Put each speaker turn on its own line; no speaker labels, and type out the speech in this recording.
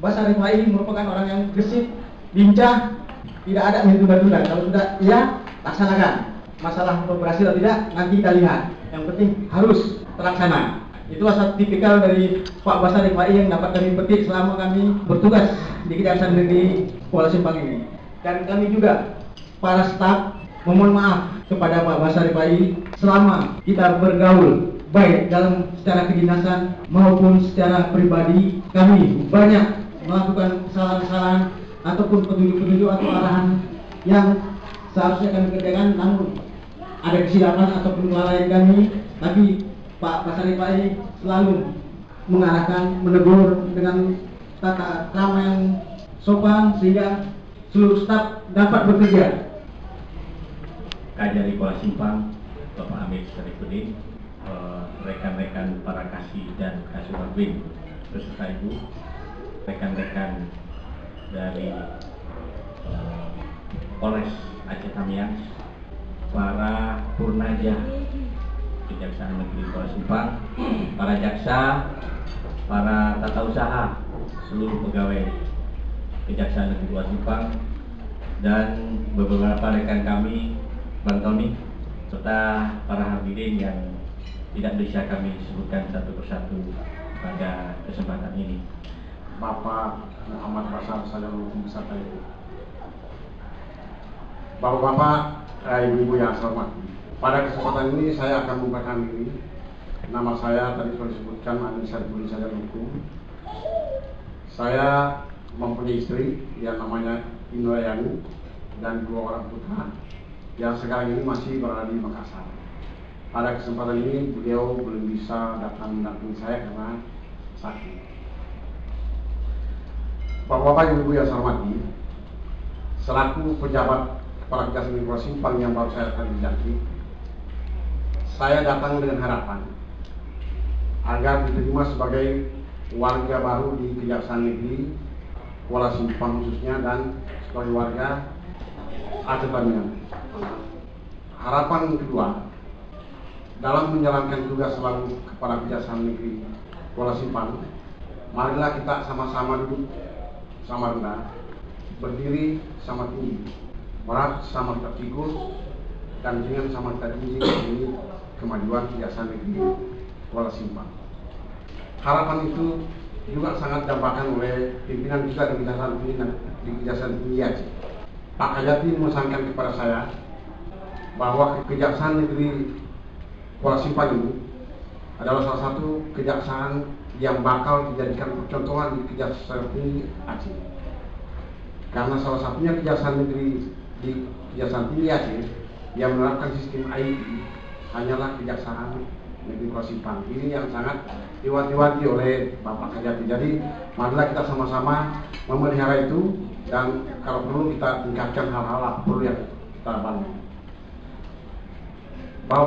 Basar Rifai merupakan orang yang gesit, lincah, tidak ada menunda-tunda. Kalau sudah ia laksanakan. Masalah berhasil atau tidak nanti kita lihat. Yang penting harus terlaksana. Itulah satu tipikal dari Pak Basar Rifai yang dapat kami petik selama kami bertugas di Kejaksaan Negeri Kuala Simpang ini. Dan kami juga para staf memohon maaf kepada Pak Basar Rifai selama kita bergaul baik dalam secara kedinasan maupun secara pribadi. Kami banyak melakukan kesalahan-kesalahan ataupun petunjuk-petunjuk atau arahan yang seharusnya kami kerjakan, namun ada kesilapan ataupun kelalaian kami. Tapi Pak Basar Rifai selalu mengarahkan, menegur dengan tata krama yang sopan sehingga seluruh staf dapat bekerja.
Kajari Kuala Simpang, Bapak Amir Syarifuddin, rekan-rekan para kasih dan kasuarbin beserta Ibu, rekan-rekan dari Polres Aceh Tamiang, para purnaja Kejaksaan Negeri Kuala Simpang, para jaksa, para tata usaha, seluruh pegawai Kejaksaan Negeri Kuala Simpang, dan beberapa rekan kami, Bang Tony, serta para hadirin yang tidak bisa kami sebutkan satu persatu pada kesempatan ini.
Bapak Muhammad Basar Sarjana Hukum beserta Ibu. Bapak-bapak, ibu-ibu yang saya hormati, pada kesempatan ini saya akan memperkenalkan diri. Nama saya tadi sudah disebutkan, Amir Syarifuddin Sarjana Hukum. Saya mempunyai istri yang namanya Indrayani dan 2 orang putra yang sekarang ini masih berada di Makassar. Pada kesempatan ini beliau belum bisa datang mendampingi saya karena sakit. Bapak-bapak, ibu-ibu yang saya hormati, selaku pejabat Kepala Kejaksaan Negeri Kuala Simpang yang baru saya akan dilantik, saya datang dengan harapan agar diterima sebagai warga baru di Kejaksaan Negeri Kuala Simpang khususnya dan sebagai warga Aceh Tamiang. Harapan kedua, dalam menjalankan tugas selalu Kepala Kejaksaan Negeri Kuala Simpang, marilah kita sama-sama duduk sama rendah, berdiri sama tinggi, berat sama terpikul, dan dengan sama terjunjung demi kemajuan Kejaksaan Negeri Kuala Simpang. Harapan itu juga sangat didambakan oleh pimpinan kita di Kejaksaan Tinggi Aceh. Pak Kajati memesankan kepada saya bahwa Kejaksaan Negeri Kuala Simpang ini adalah salah satu kejaksaan yang bakal dijadikan percontohan di Kejaksaan Tinggi Aceh. Karena salah satunya Kejaksaan Negeri di Kejaksaan Tinggi Aceh yang menerapkan sistem IT hanyalah Kejaksaan Negeri Kuala Simpang. Ini yang sangat diwati-wati oleh Bapak Kajati. Jadi marilah kita sama-sama memelihara itu, dan kalau perlu kita tingkatkan hal-hal apa perlu yang kita bangun. Bapak